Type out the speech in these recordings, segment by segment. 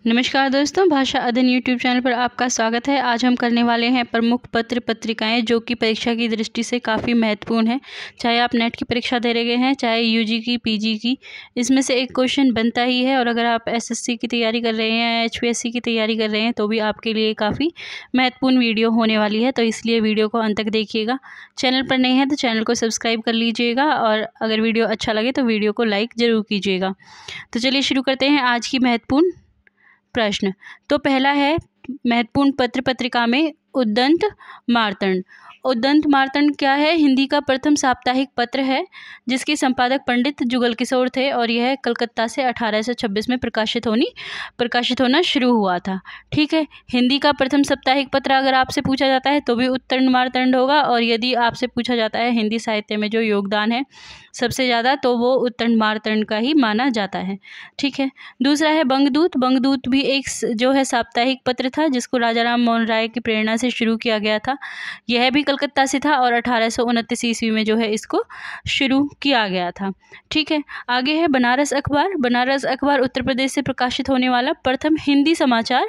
नमस्कार दोस्तों, भाषा अध्ययन यूट्यूब चैनल पर आपका स्वागत है। आज हम करने वाले हैं प्रमुख पत्र पत्रिकाएं जो कि परीक्षा की दृष्टि से काफ़ी महत्वपूर्ण है। चाहे आप नेट की परीक्षा दे रहे हैं, चाहे यूजी की, पीजी की, इसमें से एक क्वेश्चन बनता ही है। और अगर आप एसएससी की तैयारी कर रहे हैं, एचपीएससी की तैयारी कर रहे हैं, तो भी आपके लिए काफ़ी महत्वपूर्ण वीडियो होने वाली है। तो इसलिए वीडियो को अंत तक देखिएगा। चैनल पर नए हैं तो चैनल को सब्सक्राइब कर लीजिएगा, और अगर वीडियो अच्छा लगे तो वीडियो को लाइक ज़रूर कीजिएगा। तो चलिए शुरू करते हैं आज की महत्वपूर्ण प्रश्न। तो पहला है, महत्वपूर्ण पत्र पत्रिका में उद्दंत मार्तंड। उद्दंत मार्तंड क्या है? हिंदी का प्रथम साप्ताहिक पत्र है जिसके संपादक पंडित जुगल किशोर थे, और यह कलकत्ता से 1826 में प्रकाशित होना शुरू हुआ था। ठीक है, हिंदी का प्रथम साप्ताहिक पत्र अगर आपसे पूछा जाता है तो भी उद्दंत मार्तंड होगा, और यदि आपसे पूछा जाता है हिंदी साहित्य में जो योगदान है सबसे ज़्यादा, तो वो उद्दंत मार्तंड का ही माना जाता है। ठीक है, दूसरा है बंगदूत। बंगदूत भी एक जो है साप्ताहिक पत्र था जिसको राजा राम मोहन राय की प्रेरणा से शुरू किया गया था। यह भी कलकत्ता से था और 1829 ईस्वी में जो है इसको शुरू किया गया था। ठीक है, आगे है बनारस अखबार। बनारस अखबार उत्तर प्रदेश से प्रकाशित होने वाला प्रथम हिंदी समाचार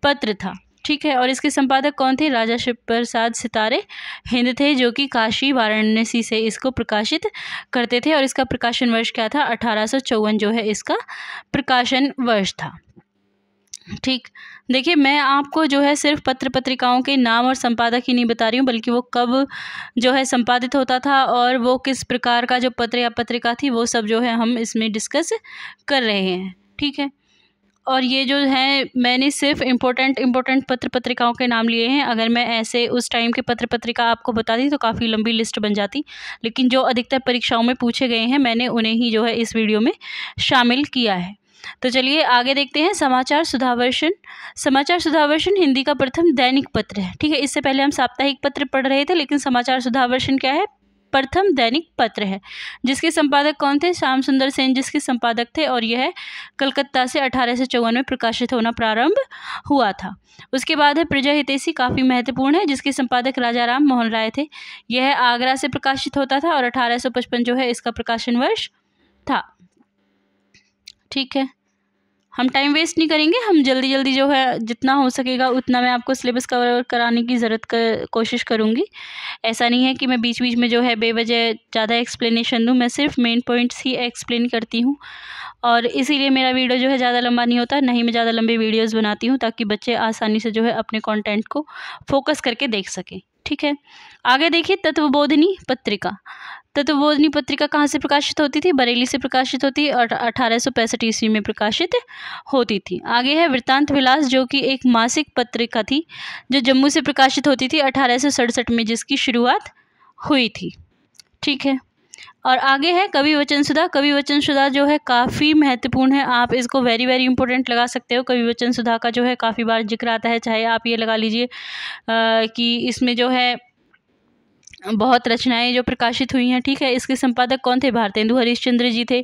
पत्र था। ठीक है, और इसके संपादक कौन थे? राजा शिव प्रसाद सितारे हिंद थे, जो कि काशी वाराणसी से इसको प्रकाशित करते थे। और इसका प्रकाशन वर्ष क्या था? 1854 जो है इसका प्रकाशन वर्ष था। ठीक, देखिए मैं आपको जो है सिर्फ पत्र पत्रिकाओं के नाम और संपादक ही नहीं बता रही हूँ, बल्कि वो कब जो है संपादित होता था और वो किस प्रकार का जो पत्र या पत्रिका थी, वो सब जो है हम इसमें डिस्कस कर रहे हैं। ठीक है, और ये जो है मैंने सिर्फ इम्पोर्टेंट पत्र पत्रिकाओं के नाम लिए हैं। अगर मैं ऐसे उस टाइम के पत्र पत्रिका आपको बताती तो काफ़ी लंबी लिस्ट बन जाती, लेकिन जो अधिकतर परीक्षाओं में पूछे गए हैं मैंने उन्हें ही जो है इस वीडियो में शामिल किया है। तो चलिए आगे देखते हैं। समाचार सुधावर्षन। समाचार सुधावर्षन हिंदी का प्रथम दैनिक पत्र है। ठीक है, इससे पहले हम साप्ताहिक पत्र पढ़ रहे थे, लेकिन समाचार सुधावर्षन क्या है? प्रथम दैनिक पत्र है, जिसके संपादक कौन थे? श्याम सुंदर सेन जिसके संपादक थे, और यह कलकत्ता से 1854 में प्रकाशित होना प्रारंभ हुआ था। उसके बाद है प्रजा हितैषी, काफ़ी महत्वपूर्ण है, जिसके संपादक राजा राम मोहन राय थे। यह आगरा से प्रकाशित होता था और 1855 जो है इसका प्रकाशन वर्ष था। ठीक है, हम टाइम वेस्ट नहीं करेंगे, हम जल्दी जल्दी जो है जितना हो सकेगा उतना मैं आपको सिलेबस कवर कराने की कोशिश करूँगी। ऐसा नहीं है कि मैं बीच बीच में जो है बेवजह ज़्यादा एक्सप्लेनेशन दूँ, मैं सिर्फ मेन पॉइंट्स ही एक्सप्लेन करती हूँ, और इसीलिए मेरा वीडियो जो है ज़्यादा लंबा नहीं होता। नहीं, मैं ज़्यादा लंबे वीडियोज़ बनाती हूँ ताकि बच्चे आसानी से जो है अपने कॉन्टेंट को फोकस करके देख सकें। ठीक है, आगे देखिए तत्वबोधिनी पत्रिका। तत्वबोधिनी पत्रिका कहाँ से प्रकाशित होती थी? बरेली से प्रकाशित होती है और 1865 ईस्वी में प्रकाशित होती थी। आगे है वृत्तांत विलास, जो कि एक मासिक पत्रिका थी जो जम्मू से प्रकाशित होती थी 1867 में, जिसकी शुरुआत हुई थी। ठीक है, और आगे है कवि वचन सुधा। कवि वचन सुधा जो है काफ़ी महत्वपूर्ण है, आप इसको वेरी वेरी इंपॉर्टेंट लगा सकते हो। कवि वचन सुधा का जो है काफ़ी बार जिक्र आता है, चाहे आप ये लगा लीजिए कि इसमें जो है बहुत रचनाएं जो प्रकाशित हुई हैं। ठीक है, इसके संपादक कौन थे? भारतेंदु हरिश्चंद्र जी थे,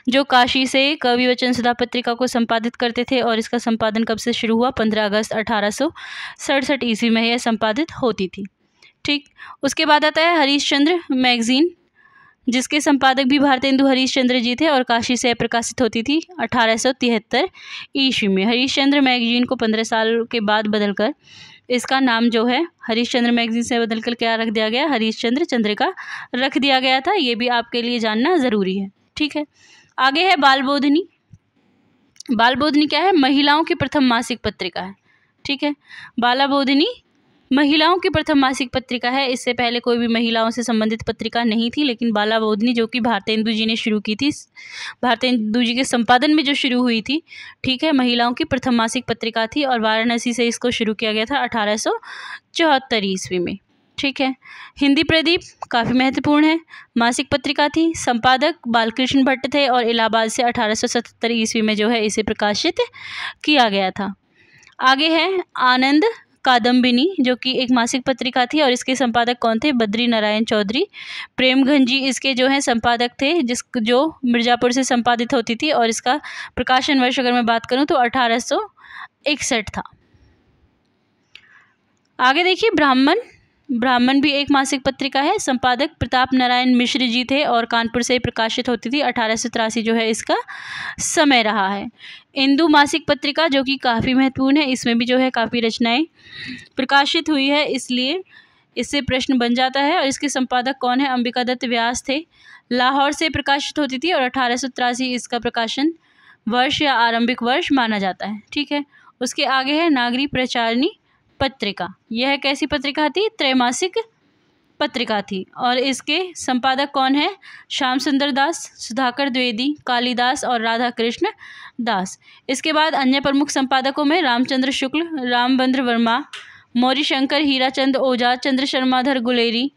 जो काशी से कवि वचन सुधा पत्रिका को संपादित करते थे, और इसका संपादन कब से शुरू हुआ? 15 अगस्त 1867 ईस्वी में यह संपादित होती थी। ठीक, उसके बाद आता है हरिश्चंद्र मैगजीन, जिसके संपादक भी भारतेंदु हरिश्चंद्र जी थे, और काशी से प्रकाशित होती थी 1873 ईस्वी में। हरिश्चंद्र मैगजीन को 15 साल के बाद बदलकर इसका नाम जो है हरिश्चंद्र मैगजीन से बदलकर क्या रख दिया गया? हरिश्चंद्र चंद्रिका रख दिया गया था। ये भी आपके लिए जानना ज़रूरी है। ठीक है, आगे है बाल बोधिनी। बाल बोधिनी क्या है? महिलाओं की प्रथम मासिक पत्रिका है। ठीक है, बाला बोधिनी महिलाओं की प्रथम मासिक पत्रिका है। इससे पहले कोई भी महिलाओं से संबंधित पत्रिका नहीं थी, लेकिन बाला बोधिनी जो कि भारतेंदु जी ने शुरू की थी, भारतेंदु जी के संपादन में जो शुरू हुई थी, ठीक है, महिलाओं की प्रथम मासिक पत्रिका थी, और वाराणसी से इसको शुरू किया गया था 1874 ईस्वी में। ठीक है, हिंदी प्रदीप काफ़ी महत्वपूर्ण है, मासिक पत्रिका थी, संपादक बालकृष्ण भट्ट थे, और इलाहाबाद से 1877 ईस्वी में जो है इसे प्रकाशित किया गया था। आगे है आनंद कादम्बिनी, जो कि एक मासिक पत्रिका थी, और इसके संपादक कौन थे? बद्री नारायण चौधरी। प्रेमघन जी इसके जो हैं संपादक थे, जो मिर्ज़ापुर से संपादित होती थी, और इसका प्रकाशन वर्ष अगर मैं बात करूं तो 1861 था। आगे देखिए ब्राह्मण ब्राह्मण भी एक मासिक पत्रिका है। संपादक प्रताप नारायण मिश्र जी थे और कानपुर से प्रकाशित होती थी। 1883 जो है इसका समय रहा है। इंदु मासिक पत्रिका जो कि काफ़ी महत्वपूर्ण है, इसमें भी जो है काफ़ी रचनाएं प्रकाशित हुई है, इसलिए इससे प्रश्न बन जाता है। और इसके संपादक कौन है? अंबिका दत्त व्यास थे। लाहौर से प्रकाशित होती थी और 1883 इसका प्रकाशन वर्ष या आरंभिक वर्ष माना जाता है। ठीक है, उसके आगे है नागरी प्रचारिणी पत्रिका। यह कैसी पत्रिका थी? त्रैमासिक पत्रिका थी। और इसके संपादक कौन है? श्याम सुंदर दास, सुधाकर द्विवेदी, कालिदास और राधा कृष्ण दास। इसके बाद अन्य प्रमुख संपादकों में रामचंद्र शुक्ल, रामभद्र वर्मा, मौरी शंकर, हीराचंद ओझा, चंद्र शर्माधर गुलेरी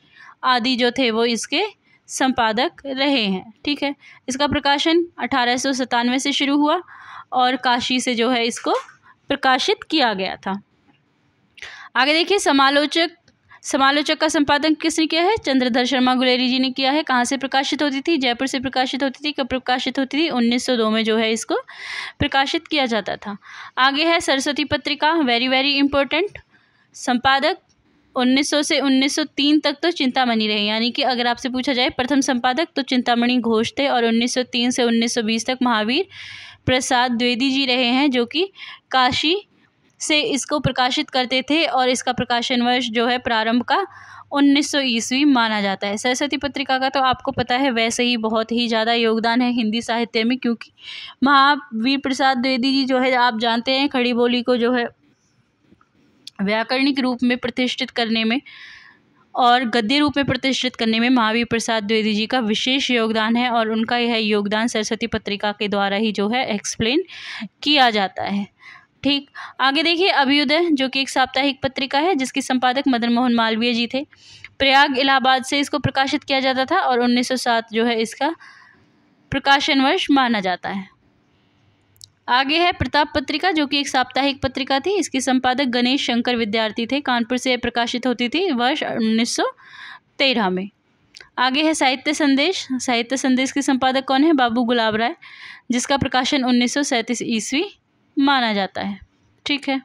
आदि जो थे वो इसके संपादक रहे हैं। ठीक है, इसका प्रकाशन 1897 से शुरू हुआ और काशी से जो है इसको प्रकाशित किया गया था। आगे देखिए, समालोचक का संपादन किसने किया है? चंद्रधर शर्मा गुलेरी जी ने किया है। कहाँ से प्रकाशित होती थी? जयपुर से प्रकाशित होती थी। कब प्रकाशित होती थी? 1902 में जो है इसको प्रकाशित किया जाता था। आगे है सरस्वती पत्रिका, वेरी वेरी इंपॉर्टेंट। संपादक 1900 से 1903 तक तो चिंतामणि रहे, यानी कि अगर आपसे पूछा जाए प्रथम संपादक तो चिंतामणि घोष थे। और 1903 से 1920 तक महावीर प्रसाद द्विवेदी जी रहे हैं, जो कि काशी से इसको प्रकाशित करते थे। और इसका प्रकाशन वर्ष जो है प्रारंभ का 1900 ईस्वी माना जाता है। सरस्वती पत्रिका का तो आपको पता है वैसे ही बहुत ही ज़्यादा योगदान है हिंदी साहित्य में, क्योंकि महावीर प्रसाद द्विवेदी जी जो है आप जानते हैं खड़ी बोली को जो है व्याकरणिक रूप में प्रतिष्ठित करने में और गद्य रूप में प्रतिष्ठित करने में महावीर प्रसाद द्विवेदी जी का विशेष योगदान है। और उनका यह योगदान सरस्वती पत्रिका के द्वारा ही जो है एक्सप्लेन किया जाता है। ठीक, आगे देखिए अभ्युदय, जो कि एक साप्ताहिक पत्रिका है जिसके संपादक मदन मोहन मालवीय जी थे। प्रयाग इलाहाबाद से इसको प्रकाशित किया जाता था और 1907 जो है इसका प्रकाशन वर्ष माना जाता है। आगे है प्रताप पत्रिका, जो कि एक साप्ताहिक पत्रिका थी। इसके संपादक गणेश शंकर विद्यार्थी थे। कानपुर से प्रकाशित होती थी वर्ष 1913 में। आगे है साहित्य संदेश। साहित्य संदेश के संपादक कौन है? बाबू गुलाब राय, जिसका प्रकाशन 1937 ईस्वी माना जाता है। ठीक है,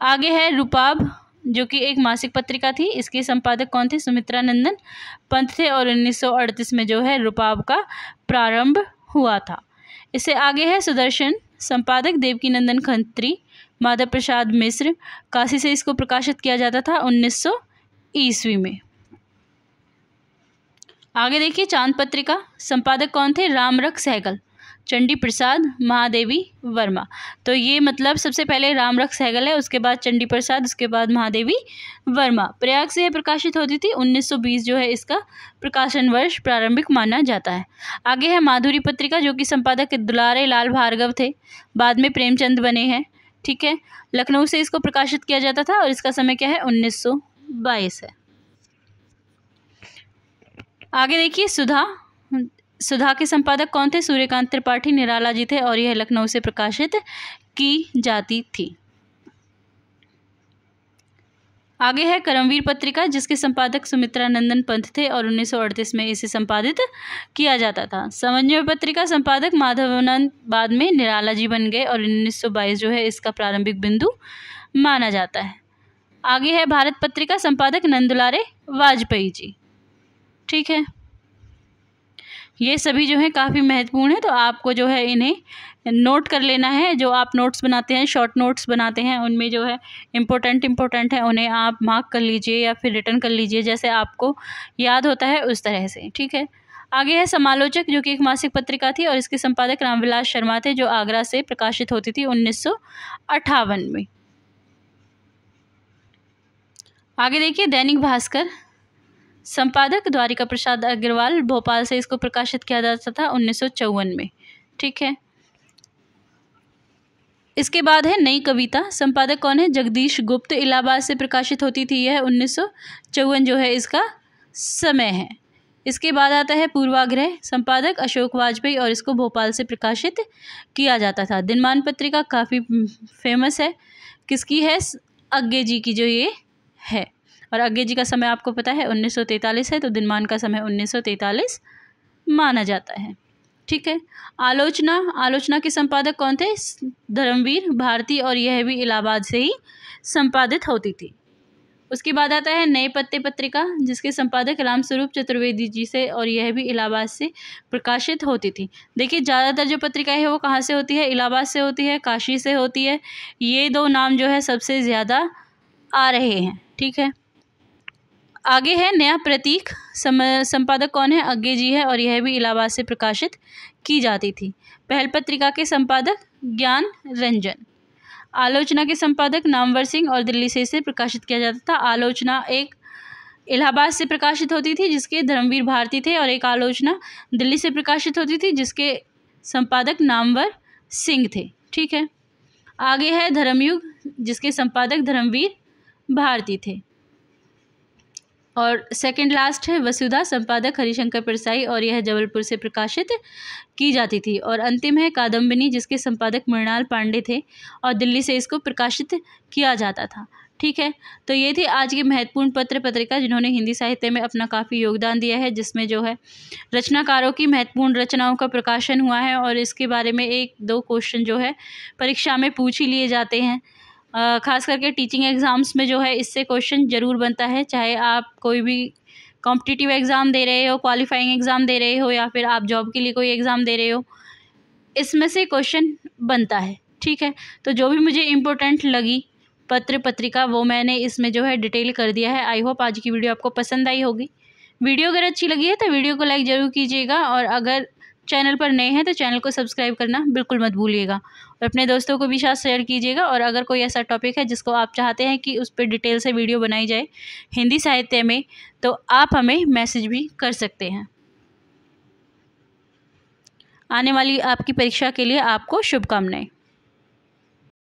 आगे है रुपाब, जो कि एक मासिक पत्रिका थी। इसके संपादक कौन थे? सुमित्रा नंदन पंत थे और 1938 में जो है रुपाब का प्रारंभ हुआ था। इससे आगे है सुदर्शन, संपादक देवकी नंदन खत्री, माधव प्रसाद मिश्र। काशी से इसको प्रकाशित किया जाता था 1900 ईस्वी में। आगे देखिए चांद पत्रिका, संपादक कौन थे? रामरख सहगल, चंडी प्रसाद, महादेवी वर्मा। तो ये मतलब सबसे पहले रामरख सहगल है, उसके बाद चंडी प्रसाद, उसके बाद महादेवी वर्मा। प्रयाग से प्रकाशित होती थी। 1920 जो है इसका प्रकाशन वर्ष प्रारंभिक माना जाता है। आगे है माधुरी पत्रिका, जो कि संपादक दुलारे लाल भार्गव थे, बाद में प्रेमचंद बने हैं। ठीक है, लखनऊ से इसको प्रकाशित किया जाता था और इसका समय क्या है? 1922 है। आगे देखिए सुधा के संपादक कौन थे? सूर्यकांत त्रिपाठी निराला जी थे और यह लखनऊ से प्रकाशित की जाती थी। आगे है करमवीर पत्रिका, जिसके संपादक सुमित्रा नंदन पंत थे और 1938 में इसे संपादित किया जाता था। समन्वय पत्रिका संपादक माधवानंद, बाद में निराला जी बन गए और 1922 जो है इसका प्रारंभिक बिंदु माना जाता है। आगे है भारत पत्रिका, संपादक नंदुलारे वाजपेयी जी। ठीक है, ये सभी जो है काफ़ी महत्वपूर्ण है, तो आपको जो है इन्हें नोट कर लेना है। जो आप नोट्स बनाते हैं, शॉर्ट नोट्स बनाते हैं, उनमें जो है इम्पोर्टेंट है उन्हें आप मार्क कर लीजिए या फिर रिटर्न कर लीजिए, जैसे आपको याद होता है उस तरह से। ठीक है, आगे है समालोचक, जो कि एक मासिक पत्रिका थी और इसके संपादक रामविलास शर्मा थे, जो आगरा से प्रकाशित होती थी 1958 में। आगे देखिए दैनिक भास्कर, संपादक द्वारिका प्रसाद अग्रवाल, भोपाल से इसको प्रकाशित किया जाता था 1954 में। ठीक है, इसके बाद है नई कविता, संपादक कौन है? जगदीश गुप्त, इलाहाबाद से प्रकाशित होती थी यह 1954 जो है इसका समय है। इसके बाद आता है पूर्वाग्रह, संपादक अशोक वाजपेयी और इसको भोपाल से प्रकाशित किया जाता था। दिनमान पत्रिका काफ़ी फेमस है, किसकी है? अग्गे जी की जो ये है, और अग्गे जी का समय आपको पता है 1943 है, तो दिनमान का समय 1943 माना जाता है। ठीक है, आलोचना के संपादक कौन थे? धर्मवीर भारती, और यह भी इलाहाबाद से ही संपादित होती थी। उसके बाद आता है नए पत्ते पत्रिका, जिसके संपादक रामस्वरूप चतुर्वेदी जी से, और यह भी इलाहाबाद से प्रकाशित होती थी। देखिए ज़्यादातर जो पत्रिकाएं है वो कहाँ से होती है, इलाहाबाद से होती है, काशी से होती है। ये दो नाम जो है सबसे ज़्यादा आ रहे हैं, ठीक है। आगे है नया प्रतीक, संपादक कौन है, अग्गे जी है, और यह भी इलाहाबाद से प्रकाशित की जाती थी। पहल पत्रिका के संपादक ज्ञान रंजन। आलोचना के संपादक नामवर सिंह, और दिल्ली से इसे प्रकाशित किया जाता था। आलोचना एक इलाहाबाद से प्रकाशित होती थी जिसके धर्मवीर भारती थे, और एक आलोचना दिल्ली से प्रकाशित होती थी जिसके संपादक नामवर सिंह थे, ठीक है। आगे है धर्मयुग, जिसके संपादक धर्मवीर भारती थे। और सेकंड लास्ट है वसुधा, संपादक हरिशंकर परसाई, और यह जबलपुर से प्रकाशित की जाती थी। और अंतिम है कादम्बिनी, जिसके संपादक मृणाल पांडे थे, और दिल्ली से इसको प्रकाशित किया जाता था, ठीक है। तो ये थी आज की महत्वपूर्ण पत्र पत्रिका जिन्होंने हिंदी साहित्य में अपना काफ़ी योगदान दिया है, जिसमें जो है रचनाकारों की महत्वपूर्ण रचनाओं का प्रकाशन हुआ है, और इसके बारे में 1-2 क्वेश्चन जो है परीक्षा में पूछ ही लिए जाते हैं। खास करके टीचिंग एग्ज़ाम्स में जो है इससे क्वेश्चन ज़रूर बनता है, चाहे आप कोई भी कॉम्पिटिटिव एग्ज़ाम दे रहे हो, क्वालिफाइंग एग्ज़ाम दे रहे हो, या फिर आप जॉब के लिए कोई एग्ज़ाम दे रहे हो, इसमें से क्वेश्चन बनता है, ठीक है। तो जो भी मुझे इम्पोर्टेंट लगी पत्र पत्रिका वो मैंने इसमें जो है डिटेल कर दिया है। आई होप आज की वीडियो आपको पसंद आई होगी। वीडियो अगर अच्छी लगी है तो वीडियो को लाइक ज़रूर कीजिएगा, और अगर चैनल पर नए हैं तो चैनल को सब्सक्राइब करना बिल्कुल मत भूलिएगा, और अपने दोस्तों को भी साथ शेयर कीजिएगा। और अगर कोई ऐसा टॉपिक है जिसको आप चाहते हैं कि उस पर डिटेल से वीडियो बनाई जाए हिंदी साहित्य में, तो आप हमें मैसेज भी कर सकते हैं। आने वाली आपकी परीक्षा के लिए आपको शुभकामनाएं।